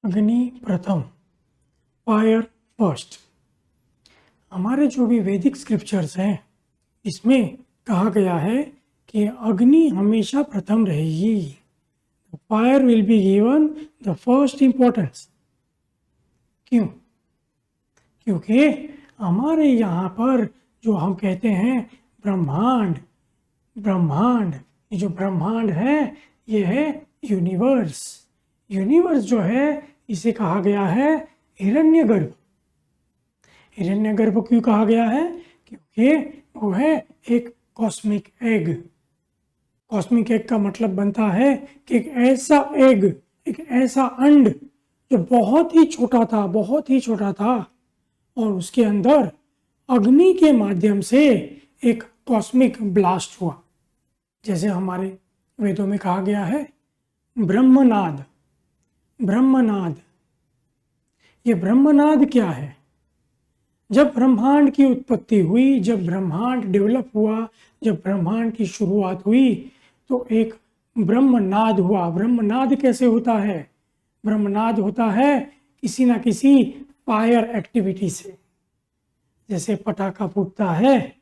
अग्नि प्रथम, fire first. हमारे जो भी वैदिक स्क्रिप्चर्स हैं इसमें कहा गया है कि अग्नि हमेशा प्रथम रहेगी। Fire will be given the first importance. क्यों? क्योंकि हमारे यहाँ पर जो हम कहते हैं ब्रह्मांड, ये जो ब्रह्मांड है ये है यूनिवर्स। यूनिवर्स जो है इसे कहा गया है हिरण्यगर्भ। हिरण्यगर्भ क्यों कहा गया है? क्योंकि वो है एक कॉस्मिक एग। कॉस्मिक एग का मतलब बनता है कि एक ऐसा अंड जो बहुत ही छोटा था और उसके अंदर अग्नि के माध्यम से एक कॉस्मिक ब्लास्ट हुआ। जैसे हमारे वेदों में कहा गया है ब्रह्मनाद। ये ब्रह्मनाद क्या है? जब ब्रह्मांड की उत्पत्ति हुई, जब ब्रह्मांड डेवलप हुआ, जब ब्रह्मांड की शुरुआत हुई तो एक ब्रह्मनाद हुआ। ब्रह्मनाद कैसे होता है? ब्रह्मनाद होता है किसी ना किसी फायर एक्टिविटी से। जैसे पटाखा फूटता है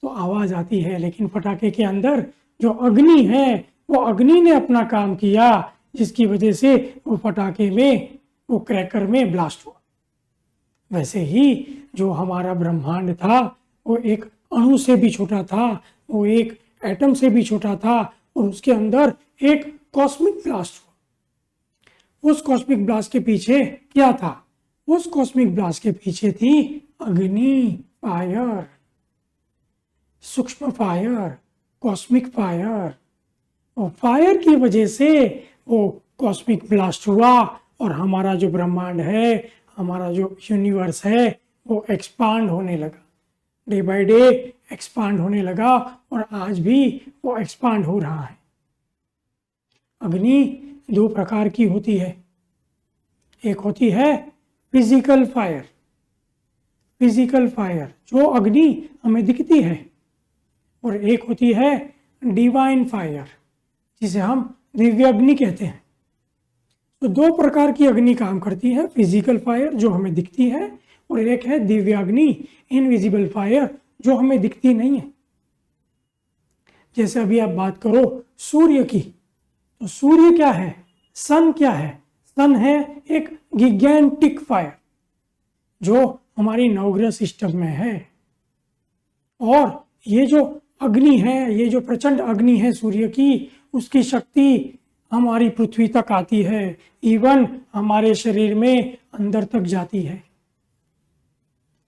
तो आवाज आती है, लेकिन पटाखे के अंदर जो अग्नि है वो अग्नि ने अपना काम किया, जिसकी वजह से वो पटाखे में, वो क्रैकर में ब्लास्ट हुआ। वैसे ही जो हमारा ब्रह्मांड था वो एक अणु से भी छोटा था, वो एक एटम से भी छोटा था और उसके अंदर एक कॉस्मिक ब्लास्ट हुआ। उस कॉस्मिक ब्लास्ट के पीछे क्या था? उस कॉस्मिक ब्लास्ट के पीछे थी अग्नि, फायर, सूक्ष्म फायर, कॉस्मिक फायर। और फायर की वजह से वो कॉस्मिक ब्लास्ट हुआ और हमारा जो ब्रह्मांड है, हमारा जो यूनिवर्स है वो एक्सपांड होने लगा, डे बाय डे एक्सपांड होने लगा और आज भी वो एक्सपांड हो रहा है। अग्नि दो प्रकार की होती है। एक होती है फिजिकल फायर जो अग्नि हमें दिखती है, और एक होती है डिवाइन फायर जिसे हम दिव्य अग्नि कहते हैं। तो दो प्रकार की अग्नि काम करती है, फिजिकल फायर जो हमें दिखती है और एक है दिव्य अग्नि, इनविजिबल फायर, जो हमें दिखती नहीं है। जैसे अभी आप बात करो सूर्य की, तो सूर्य क्या है? सन क्या है? सन है एक गिगेंटिक फायर जो हमारी नवग्रह सिस्टम में है। और ये जो अग्नि है, ये जो प्रचंड अग्नि है सूर्य की, उसकी शक्ति हमारी पृथ्वी तक आती है, इवन हमारे शरीर में अंदर तक जाती है।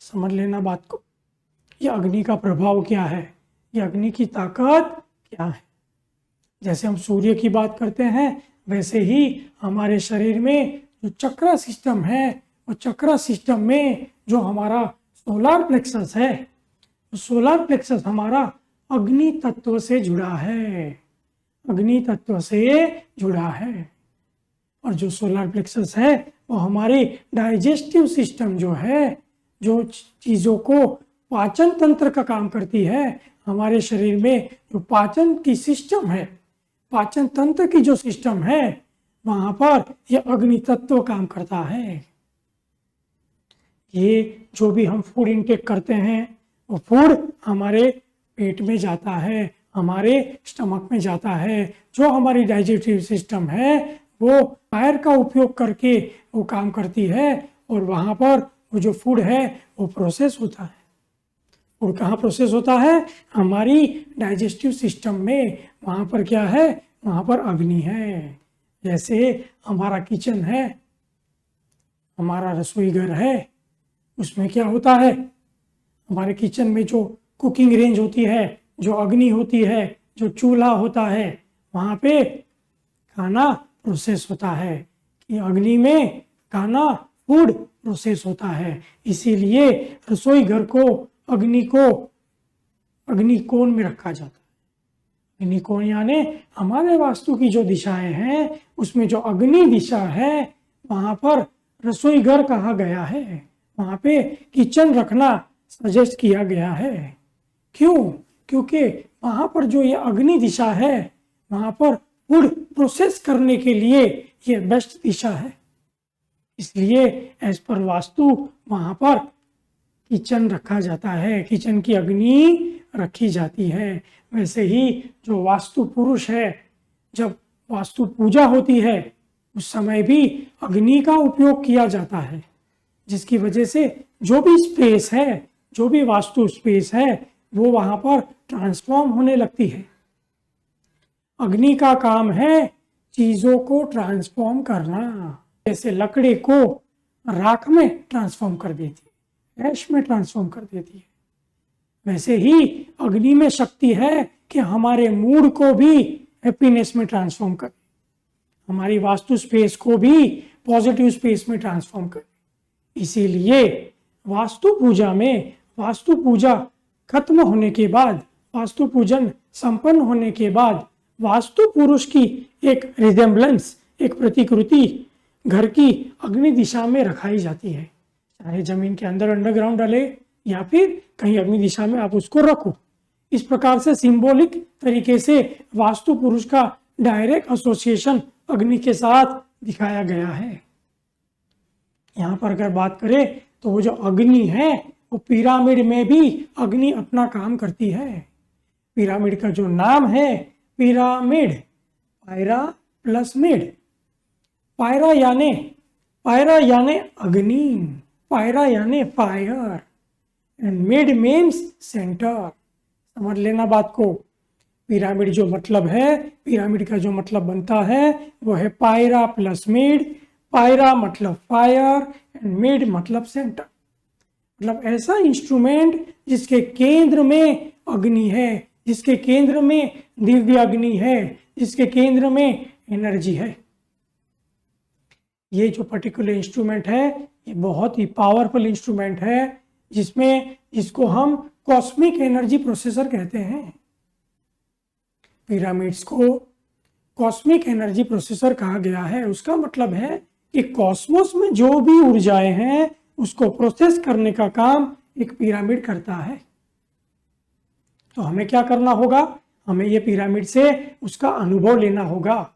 समझ लेना बात को। ये अग्नि का प्रभाव क्या है, ये अग्नि की ताकत क्या है। जैसे हम सूर्य की बात करते हैं, वैसे ही हमारे शरीर में जो चक्रा सिस्टम है, वो चक्रा सिस्टम में जो हमारा सोलार प्लेक्सस है, तो सोलार प्लेक्सस हमारा अग्नि तत्व से जुड़ा है, और जो सोलार प्लेक्सस है वो हमारे डाइजेस्टिव सिस्टम जो है, जो चीज़ों को पाचन तंत्र का काम करती है, हमारे शरीर में जो पाचन की सिस्टम है, पाचन तंत्र की जो सिस्टम है, वहाँ पर यह अग्नि तत्व काम करता है। ये जो भी हम फूड इनटेक करते हैं वो फूड हमारे पेट में जाता है, हमारे स्टमक में जाता है। जो हमारी डाइजेस्टिव सिस्टम है वो फायर का उपयोग करके वो काम करती है और वहाँ पर वो जो फूड है वो प्रोसेस होता है। फूड कहाँ प्रोसेस होता है? हमारी डाइजेस्टिव सिस्टम में। वहाँ पर क्या है? वहाँ पर अग्नि है। जैसे हमारा किचन है, हमारा रसोई घर है, उसमें क्या होता है? हमारे किचन में जो कुकिंग रेंज होती है, जो अग्नि होती है, जो चूल्हा होता है, वहाँ पे खाना प्रोसेस होता है। कि अग्नि में खाना, फूड प्रोसेस होता है। इसीलिए रसोई घर को अग्निकोण में रखा जाता है। अग्निकोण यानी हमारे वास्तु की जो दिशाएं हैं उसमें जो अग्नि दिशा है वहाँ पर रसोई घर कहा गया है, वहाँ पे किचन रखना सजेस्ट किया गया है। क्यों? क्योंकि वहाँ पर जो ये अग्नि दिशा है वहाँ पर फूड प्रोसेस करने के लिए ये बेस्ट दिशा है। इसलिए एज पर वास्तु वहां पर किचन रखा जाता है, किचन की अग्नि रखी जाती है। वैसे ही जो वास्तु पुरुष है, जब वास्तु पूजा होती है उस समय भी अग्नि का उपयोग किया जाता है, जिसकी वजह से जो भी स्पेस है, जो भी वास्तु स्पेस है, वो वहां पर ट्रांसफॉर्म होने लगती है। अग्नि का काम है चीजों को ट्रांसफॉर्म करना, जैसे लकड़ी को राख में ट्रांसफॉर्म कर देती है, ऐश में ट्रांसफॉर्म कर देती है, वैसे ही अग्नि में शक्ति है कि हमारे मूड को भी हैप्पीनेस में ट्रांसफॉर्म करे, हमारी वास्तु स्पेस को भी पॉजिटिव स्पेस में ट्रांसफॉर्म करे। इसीलिए वास्तु पूजा में, वास्तु पूजा खत्म होने के बाद, वास्तु पूजन संपन्न होने के बाद वास्तु पुरुष की एक रिजेम्बलेंस, एक प्रतिकृति घर की अग्नि दिशा में रखाई जाती है, चाहे जमीन के अंदर अंडरग्राउंड डाले या फिर कहीं अग्नि दिशा में आप उसको रखो। इस प्रकार से सिंबॉलिक तरीके से वास्तु पुरुष का डायरेक्ट एसोसिएशन अग्नि के साथ दिखाया गया है। यहाँ पर अगर बात करें तो वो जो अग्नि है वो पिरामिड में भी अग्नि अपना काम करती है। पिरामिड का जो नाम है पिरामिड, पायरा प्लस मिड, पायरा यानी अग्नि, पायरा यानी fire and mid means centre. समझ लेना बात को। पिरामिड जो मतलब है, पिरामिड का जो मतलब बनता है वो है पायरा प्लस मिड। पायरा मतलब फायर एंड मिड मतलब सेंटर, मतलब ऐसा इंस्ट्रूमेंट जिसके केंद्र में अग्नि है, जिसके केंद्र में दिव्य अग्नि है, जिसके केंद्र में एनर्जी है। ये जो पर्टिकुलर इंस्ट्रूमेंट है ये बहुत ही पावरफुल इंस्ट्रूमेंट है, जिसको हम कॉस्मिक एनर्जी प्रोसेसर कहते हैं। पिरामिड्स को कॉस्मिक एनर्जी प्रोसेसर कहा गया है। उसका मतलब है कि कॉस्मोस में जो भी ऊर्जाएं हैं उसको प्रोसेस करने का काम एक पिरामिड करता है। तो हमें क्या करना होगा, हमें ये पिरामिड से उसका अनुभव लेना होगा।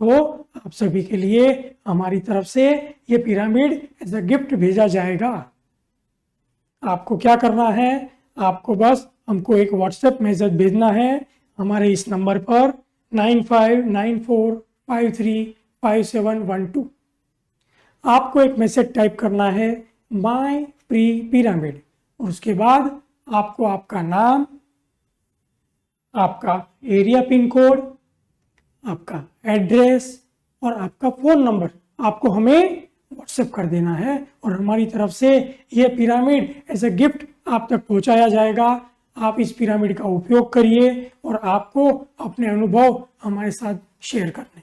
तो आप सभी के लिए हमारी तरफ से ये पिरामिड एज अ गिफ्ट भेजा जाएगा। आपको क्या करना है, आपको बस हमको एक व्हाट्सएप मैसेज भेजना है हमारे इस नंबर पर 9594535712। आपको एक मैसेज टाइप करना है माय प्री पिरामिड, और उसके बाद आपको आपका नाम, आपका एरिया पिन कोड, आपका एड्रेस और आपका फ़ोन नंबर आपको हमें व्हाट्सएप कर देना है, और हमारी तरफ से ये पिरामिड एज अ गिफ्ट आप तक पहुंचाया जाएगा। आप इस पिरामिड का उपयोग करिए और आपको अपने अनुभव हमारे साथ शेयर करने।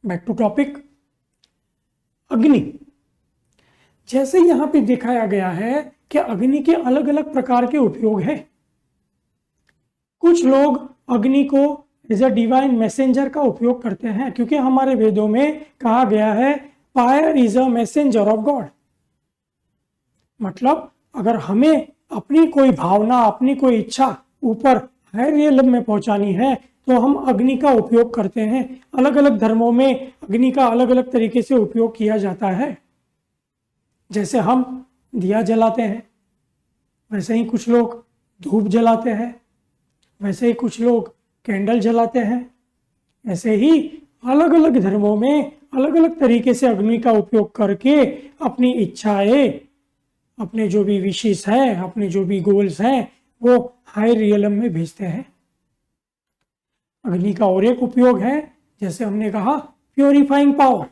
बैक टू टॉपिक, अग्नि। जैसे यहाँ पे दिखाया गया है कि अग्नि के अलग अलग प्रकार के उपयोग हैं। कुछ लोग अग्नि को एज अ डिवाइन मैसेंजर का उपयोग करते हैं, क्योंकि हमारे वेदों में कहा गया है fire is a messenger of God. मतलब अगर हमें अपनी कोई भावना, अपनी कोई इच्छा ऊपर हायर रियलम में पहुंचानी है तो हम अग्नि का उपयोग करते हैं। अलग अलग धर्मों में अग्नि का अलग अलग तरीके से उपयोग किया जाता है। जैसे हम दिया जलाते हैं, वैसे ही कुछ लोग धूप जलाते हैं, वैसे ही कुछ लोग कैंडल जलाते हैं। ऐसे ही अलग अलग धर्मों में अलग अलग तरीके से अग्नि का उपयोग करके अपनी इच्छाएं, अपने जो भी विशेष है, अपने जो भी गोल्स हैं, वो हाई रियलम में भेजते हैं। अग्नि का और एक उपयोग है, जैसे हमने कहा प्योरीफाइंग पावर।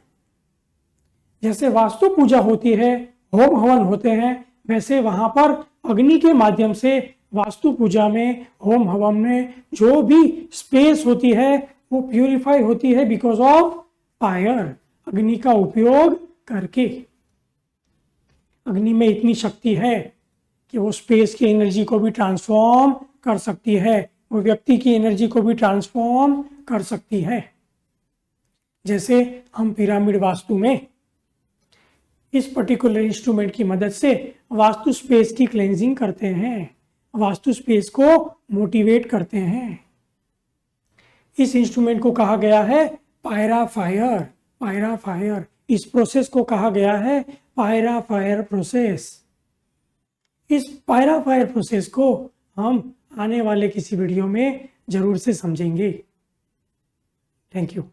जैसे वास्तु पूजा होती है, होम हवन होते हैं, वैसे वहां पर अग्नि के माध्यम से वास्तु पूजा में, होम हवन में जो भी स्पेस होती है वो प्यूरिफाई होती है बिकॉज ऑफ फायर, अग्नि का उपयोग करके। अग्नि में इतनी शक्ति है कि वो स्पेस की एनर्जी को भी ट्रांसफॉर्म कर सकती है, वो व्यक्ति की एनर्जी को भी ट्रांसफॉर्म कर सकती है। जैसे हम पिरामिड वास्तु में इस पर्टिकुलर इंस्ट्रूमेंट की मदद से वास्तु स्पेस की क्लेंजिंग करते हैं, वास्तु स्पेस को मोटिवेट करते हैं। इस इंस्ट्रूमेंट को कहा गया है पायरा फायर। पायरा फायर इस प्रोसेस को कहा गया है पायरा फायर प्रोसेस। इस पायरा फायर प्रोसेस को हम आने वाले किसी वीडियो में जरूर से समझेंगे। Thank you.